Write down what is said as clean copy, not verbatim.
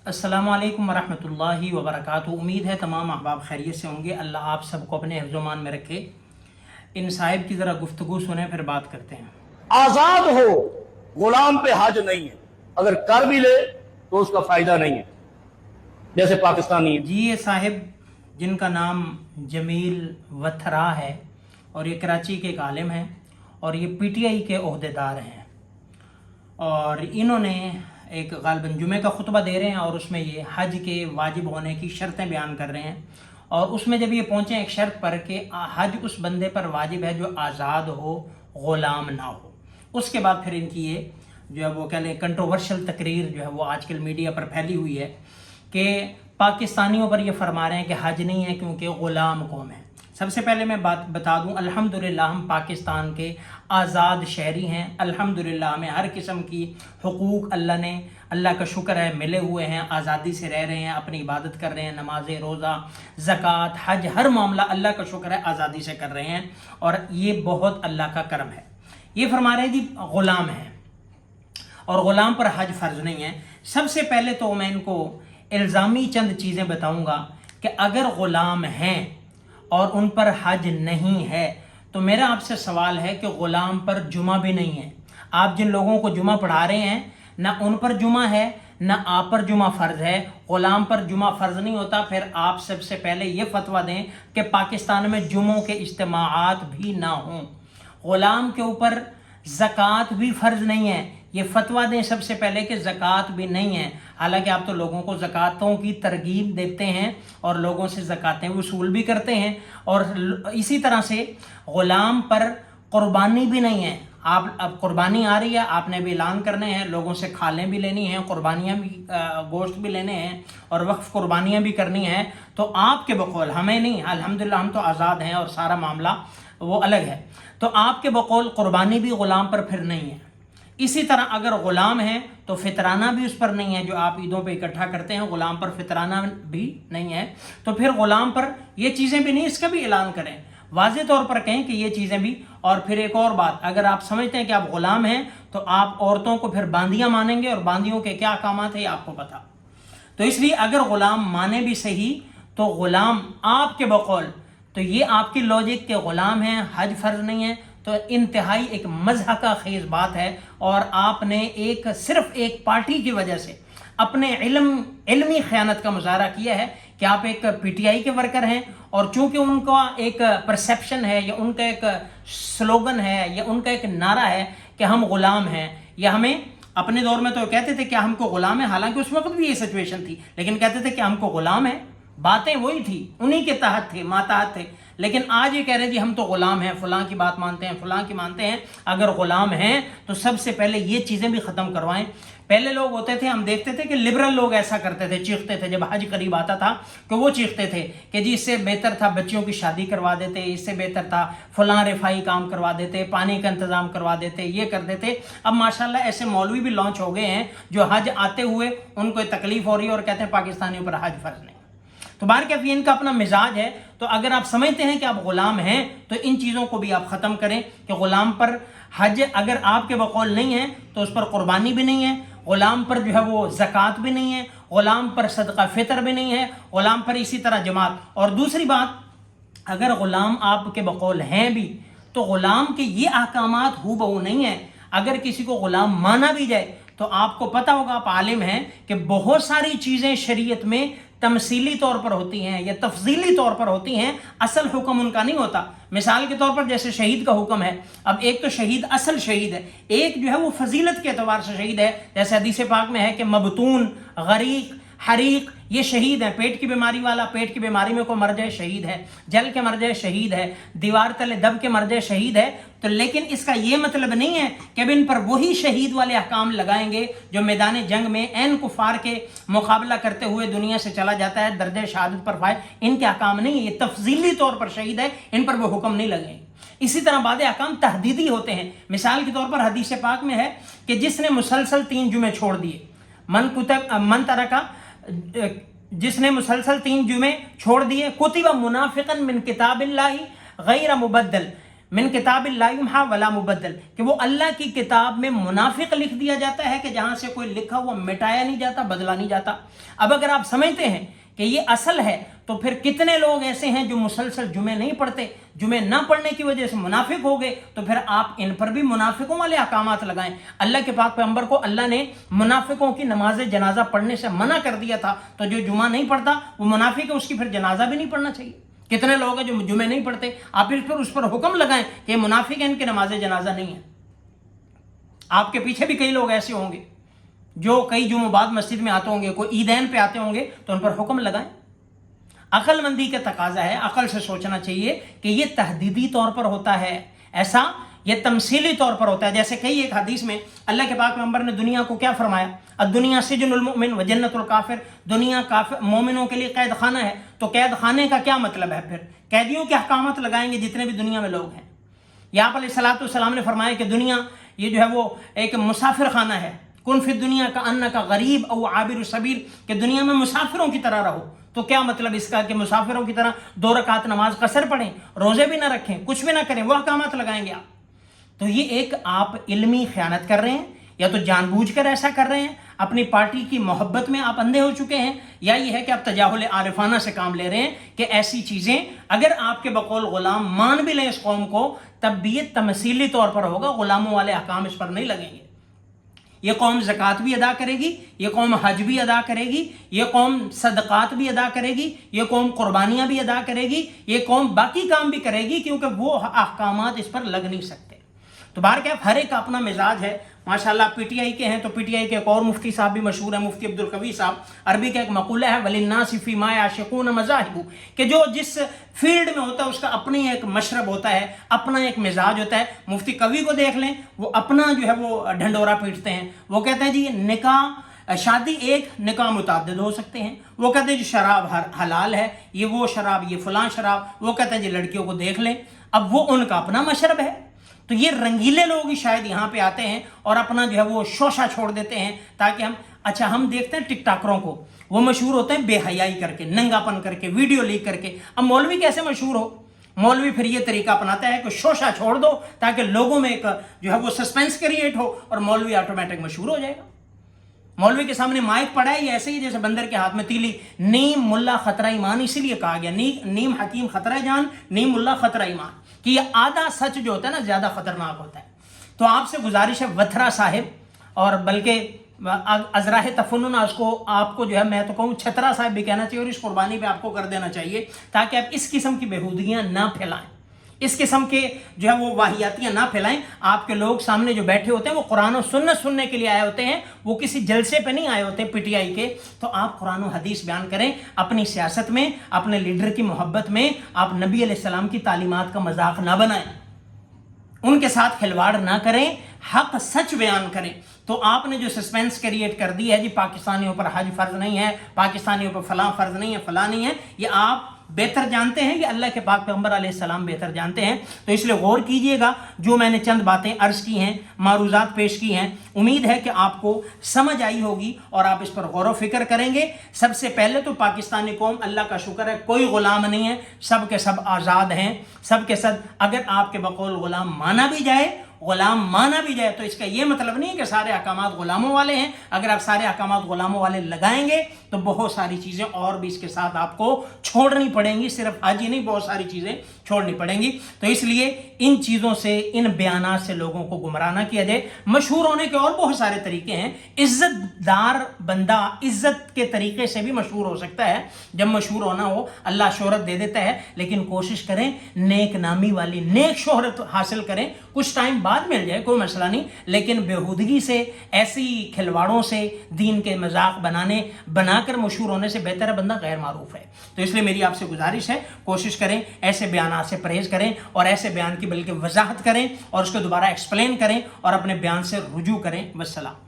अस्सलामु अलैकुम वरहमतुल्लाहि वबरकातुहू। उम्मीद है तमाम अहबाब खैरियत से होंगे। अल्लाह आप सबको अपने हिफ्ज़-ओ-मान में रखे। इन साहिब की ज़रा गुफ्तगू सुने, फिर बात करते हैं। आजाद हो, गुलाम पे हज नहीं है। अगर कर भी ले तो उसका फायदा नहीं है, जैसे पाकिस्तानी है। जी, ये साहिब जिनका नाम जमील वथरा है और ये कराची के एक आलिम हैं और ये पीटीआई के ओहदेदार हैं और इन्होंने एक गालिबन जुमे का खुतबा दे रहे हैं और उसमें ये हज के वाजिब होने की शर्तें बयान कर रहे हैं। और उसमें जब ये पहुँचे एक शर्त पर कि हज उस बंदे पर वाजिब है जो आज़ाद हो, ग़ुलाम ना हो। उसके बाद फिर इनकी ये जो है वो कह लें कंट्रोवर्शियल तकरीर जो है वो आजकल मीडिया पर फैली हुई है कि पाकिस्तानियों पर ये फरमा रहे हैं कि हज नहीं है क्योंकि ग़ुलाम कौम है। सबसे पहले मैं बात बता दूं, अल्हम्दुलिल्लाह हम पाकिस्तान के आज़ाद शहरी हैं। अल्हम्दुलिल्लाह हमें हर किस्म की हुकूक अल्लाह का शुक्र है मिले हुए हैं। आज़ादी से रह रहे हैं, अपनी इबादत कर रहे हैं, नमाज़ें, रोज़ा, ज़कात, हज, हर मामला अल्लाह का शुक्र है आज़ादी से कर रहे हैं और ये बहुत अल्लाह का करम है। ये फरमा रहे हैं जी ग़ुलाम है और ग़ुलाम पर हज फ़र्ज़ नहीं है। सबसे पहले तो मैं इनको इल्ज़ामी चंद चीज़ें बताऊँगा कि अगर ग़ुलाम हैं और उन पर हज नहीं है तो मेरा आपसे सवाल है कि ग़ुलाम पर जुमा भी नहीं है। आप जिन लोगों को जुमा पढ़ा रहे हैं ना उन पर जुमा है ना आप पर जुमा फ़र्ज़ है। ग़ुलाम पर जुमा फ़र्ज़ नहीं होता। फिर आप सबसे पहले ये फतवा दें कि पाकिस्तान में जुमों के इज्तिमाआत भी ना हों। ग़ुलाम के ऊपर ज़कात भी फ़र्ज़ नहीं है। ये फतवा दें सबसे पहले कि ज़कात भी नहीं है। हालांकि आप तो लोगों को ज़कातों की तरगीब देते हैं और लोगों से ज़कातें वसूल भी करते हैं और इसी तरह से ग़ुलाम पर क़ुरबानी भी नहीं है। आप अब क़ुरबानी आ रही है, आपने भी ऐलान करने हैं, लोगों से खालें भी लेनी हैं, क़ुरबानियाँ भी गोश्त भी लेने हैं और वक्फ़ क़ुरबानियाँ भी करनी हैं। तो आपके बकौल, हमें नहीं, अल्हम्दुलिल्लाह हम तो आज़ाद हैं और सारा मामला वो अलग है। तो आपके बकौल क़ुरबानी भी ग़ुलाम पर फिर नहीं है। इसी तरह अगर ग़ुलाम है तो फितराना भी उस पर नहीं है जो आप ईदों पे इकट्ठा करते हैं, ग़ुलाम पर फितराना भी नहीं है। तो फिर ग़ुलाम पर ये चीज़ें भी नहीं, इसका भी ऐलान करें, वाज़े तौर पर कहें कि ये चीज़ें भी। और फिर एक और बात, अगर आप समझते हैं कि आप ग़ुलाम हैं तो आप औरतों को फिर बांदियाँ मानेंगे और बांदियों के क्या अहकामात है ये आपको पता। तो इसलिए अगर ग़ुलाम माने भी सही तो ग़ुलाम आपके बकौल, तो ये आपकी लॉजिक के ग़ुलाम हैं, हज फ़र्ज़ नहीं है, तो इंतहाई एक मज़हका खेज़ बात है। और आपने सिर्फ एक पार्टी की वजह से अपने इल्मी ख़यानत का मुज़ाहरा किया है कि आप एक पीटीआई के वर्कर हैं और चूँकि उनका एक परसेप्शन है या उनका एक स्लोगन है या उनका एक नारा है कि हम ग़ुलाम हैं, या हमें अपने दौर में तो कहते थे कि हमको ग़ुलाम है, हालांकि उस वक्त भी ये सिचुएशन थी, लेकिन कहते थे कि हमको ग़ुलाम है, बातें वही थी, उन्हीं के तहत थे, मातहत थे। लेकिन आज ये कह रहे हैं जी हम तो ग़ुलाम हैं, फ़लाँ की बात मानते हैं, फ़लाँ की मानते हैं। अगर ग़ुलाम हैं तो सबसे पहले ये चीज़ें भी ख़त्म करवाएं। पहले लोग होते थे, हम देखते थे कि लिबरल लोग ऐसा करते थे, चीखते थे जब हज करीब आता था कि वो चीखते थे कि जी इससे बेहतर था बच्चियों की शादी करवा देते, इससे बेहतर था फ़लाँ रिफाई काम करवा देते, पानी का इंतज़ाम करवा देते, ये कर देते। अब माशाल्लाह ऐसे मौलवी भी लॉन्च हो गए हैं जो हज आते हुए उनको तकलीफ़ हो रही है और कहते हैं पाकिस्तानियों पर हज फ़र्ज़ नहीं। तो बाहर कैफी इनका अपना मिजाज है। तो अगर आप समझते हैं कि आप ग़ुलाम हैं तो इन चीज़ों को भी आप ख़त्म करें कि ग़ुलाम पर हज अगर आपके बकौल नहीं है तो उस पर क़ुरबानी भी नहीं है, ग़ुलाम पर जो है वो ज़कात भी नहीं है, ग़ुलाम पर सदका फ़ितर भी नहीं है, ग़ुलाम पर इसी तरह जमात। और दूसरी बात, अगर ग़ुलाम आपके बकौल हैं भी तो ग़ुलाम के ये अहकामात हू बहू नहीं है। अगर किसी को ग़ुलाम माना भी जाए तो आपको पता होगा, आप आलिम हैं, कि बहुत सारी चीज़ें शरीयत में तमसीली तौर पर होती हैं या तफजीली तौर पर होती हैं, असल हुक्म उनका नहीं होता। मिसाल के तौर पर जैसे शहीद का हुक्म है, अब एक तो शहीद असल शहीद है, एक जो है वो फजीलत के एतबार से शहीद है। जैसे हदीस पाक में है कि मबतून, गरीक, हरीक ये शहीद है। पेट की बीमारी वाला पेट की बीमारी में को मर जाए शहीद है, जल के मर जाए शहीद है, दीवार तले दब के मर जाए शहीद है। तो लेकिन इसका ये मतलब नहीं है कि अब इन पर वही शहीद वाले अहकाम लगाएंगे जो मैदान जंग में ऐन कुफार के मुकाबला करते हुए दुनिया से चला जाता है, दर्जे शहादत पर फाए। इनके अहकाम नहीं, ये तफजीली तौर पर शहीद है, इन पर वो हुक्म नहीं लगेंगे। इसी तरह बाद अहकाम तहदीदी होते हैं। मिसाल के तौर पर हदीस पाक में है कि जिसने मुसलसल 3 जुमे छोड़ दिए, मन तरका, जिसने मुसलसल 3 जुमे छोड़ दिए, कुतिबा मुनाफिकन मिन किताबिल्लाहि गैर मुबद्दल, मिन किताब ला युम्हा वला मुबद्दल, कि वो अल्लाह की किताब में मुनाफिक लिख दिया जाता है कि जहां से कोई लिखा हुआ मिटाया नहीं जाता, बदला नहीं जाता। अब अगर आप समझते हैं कि ये असल है, तो फिर कितने लोग ऐसे हैं जो मुसलसल जुमे नहीं पढ़ते, जुमे ना पढ़ने की वजह से मुनाफिक हो गए, तो फिर आप इन पर भी मुनाफिकों वाले अहकामात लगाएं। अल्लाह के पाक पैगंबर को अल्लाह ने मुनाफिकों की नमाज जनाजा पढ़ने से मना कर दिया था, तो जो जुमा नहीं पढ़ता वो मुनाफिक है, उसकी फिर जनाजा भी नहीं पढ़ना चाहिए। कितने लोग हैं जो जुमे नहीं पढ़ते, आप इस पर उस पर हुक्म लगाएं कि मुनाफिक है, इनकी नमाज जनाजा नहीं है। आपके पीछे भी कई लोग ऐसे होंगे जो कई जुम्मों बाद मस्जिद में आते होंगे, कोई ईदैन पे आते होंगे, तो उन पर हुक्म लगाएं। अक्लमंदी का तकाजा है, अकल से सोचना चाहिए कि ये तहदीदी तौर पर होता है, ऐसा ये तमसीली तौर पर होता है। जैसे कई एक हदीस में अल्लाह के पाक पैगंबर ने दुनिया को क्या फरमाया, दुनिया सिजनुल मुमिन व जन्नतुल काफिर, दुनिया काफिर मोमिनों के लिए कैद खाना है। तो कैद खाने का क्या मतलब है, फिर कैदियों के अहकामात लगाएंगे जितने भी दुनिया में लोग हैं। यहाँ पर अलैहिस्सलातु वस्सलाम ने फरमाया कि दुनिया ये जो है वो एक मुसाफिर खाना है, कुन फिर दुनिया का अन्ना का गरीब और आबिर सबील, कि दुनिया में मुसाफिरों की तरह रहो। तो क्या मतलब इसका कि मुसाफिरों की तरह 2 रकात नमाज कसर पढ़ें, रोजे भी ना रखें, कुछ भी ना करें, वो अहकामात लगाएंगे आप। तो ये एक आप इल्मी खयानत कर रहे हैं, या तो जानबूझकर ऐसा कर रहे हैं, अपनी पार्टी की मोहब्बत में आप अंधे हो चुके हैं, या ये है कि आप तजाहुल आरिफाना से काम ले रहे हैं कि ऐसी चीज़ें अगर आपके बकौल गुलाम मान भी लें इस कौम को, तब भी ये तमसीली तौर पर होगा, गुलामों वाले अहकाम इस पर नहीं लगेंगे। ये कौम ज़कात भी अदा करेगी, ये कौम हज भी अदा करेगी, ये कौम सदक़ात भी अदा करेगी, ये कौम कुर्बानियाँ भी अदा करेगी, ये कौम बाकी काम भी करेगी, क्योंकि वो अहकामात इस पर लग नहीं सकते। तो बाहर क्या, हर एक का अपना मिजाज है। माशाल्लाह पीटीआई के हैं तो पीटीआई के एक और मुफ्ती साहब भी मशहूर है, मुफ्ती अब्दुल कवी साहब। अरबी का एक मक़ूला है, वलिन्नासि फ़ी मा याशिकून मज़ाहिबु, कि जो जिस फील्ड में होता है उसका अपनी एक मशरब होता है, अपना एक मिजाज होता है। मुफ्ती कवी को देख लें, वो अपना जो है वो ढंडोरा पीटते हैं। वो कहते हैं जी निकाह शादी एक, निकाह मुतअद्दिद हो सकते हैं। वो कहते हैं जी शराब हलाल है, ये वो शराब, ये फलां शराब। वो कहते हैं जी लड़कियों को देख लें। अब वो उनका अपना मशरब है। तो ये रंगीले लोग ही शायद यहाँ पे आते हैं और अपना जो है वो शोशा छोड़ देते हैं, ताकि हम देखते हैं टिकटॉकरों को, वो मशहूर होते हैं बेहयाई करके, नंगापन करके, वीडियो लीक करके। अब मौलवी कैसे मशहूर हो, मौलवी फिर ये तरीका अपनाता है कि शोशा छोड़ दो ताकि लोगों में एक जो है वो सस्पेंस क्रिएट हो, और मौलवी ऑटोमेटिक मशहूर हो जाएगा। मौलवी के सामने माइक पड़ा है, ये ऐसे ही जैसे बंदर के हाथ में तीली। नीम मुल्ला खतरा ईमान, इसीलिए कहा गया नीम हकीम खतरा जान, नीम मुल्ला खतरा ईमान, कि ये आधा सच जो होता है ना ज्यादा खतरनाक होता है। तो आपसे गुजारिश है वथरा साहिब, और बल्कि अजराह तफन्नुन उसको आपको जो है मैं तो कहूँ छतरा साहिब भी कहना चाहिए, और इस कुर्बानी पे आपको कर देना चाहिए, ताकि आप इस किस्म की बेहूदगियाँ ना फैलाएं, इस किस्म के जो है वो वाहियातियाँ ना फैलाएं। आपके लोग सामने जो बैठे होते हैं वो कुरान और सुन्नत सुनने के लिए आए होते हैं, वो किसी जलसे पे नहीं आए होते पीटीआई के। तो आप कुरान और हदीस बयान करें, अपनी सियासत में, अपने लीडर की मोहब्बत में आप नबी अलैहिस्सलाम की तालीमात का मजाक ना बनाएं, उनके साथ खिलवाड़ ना करें, हक सच बयान करें। तो आपने जो सस्पेंस क्रिएट कर दी है जी पाकिस्तानियों पर हज फर्ज नहीं है, पाकिस्तानियों पर फलां फर्ज नहीं है, फलां नहीं है, ये आप बेहतर जानते हैं, ये अल्लाह के पाक पैगंबर अलैहिस्सलाम बेहतर जानते हैं। तो इसलिए गौर कीजिएगा, जो मैंने चंद बातें अर्ज की हैं, मारूजात पेश की हैं, उम्मीद है कि आपको समझ आई होगी और आप इस पर गौर व फिक्र करेंगे। सबसे पहले तो पाकिस्तानी कौम, अल्लाह का शुक्र है, कोई गुलाम नहीं है, सब के सब आज़ाद हैं, सब के सब। अगर आपके बकौल गुलाम माना भी जाए, तो इसका ये मतलब नहीं है कि सारे अहकामात गुलामों वाले हैं। अगर आप सारे अहकामात गुलामों वाले लगाएंगे तो बहुत सारी चीज़ें और भी इसके साथ आपको छोड़नी पड़ेंगी, सिर्फ आज ही नहीं, बहुत सारी चीज़ें छोड़नी पड़ेंगी। तो इसलिए इन चीज़ों से, इन बयानात से लोगों को गुमराह ना किया जाए। मशहूर होने के और बहुत सारे तरीके हैं। इज्जतदार बंदा इज्जत के तरीके से भी मशहूर हो सकता है। जब मशहूर होना हो, अल्लाह शोहरत दे देता है, लेकिन कोशिश करें नेक नामी वाली, नेक शोहरत हासिल करें। कुछ टाइम बाद मिल जाए कोई मसला नहीं, लेकिन बेहूदगी से, ऐसी खिलवाड़ों से, दीन के मजाक बनाकर मशहूर होने से बेहतर है बंदा गैर मारूफ है। तो इसलिए मेरी आपसे गुजारिश है, कोशिश करें ऐसे बयान से परहेज करें, और ऐसे बयान की बल्कि वजाहत करें और उसको दोबारा एक्सप्लेन करें और अपने बयान से रुजू करें। वस्सलाम।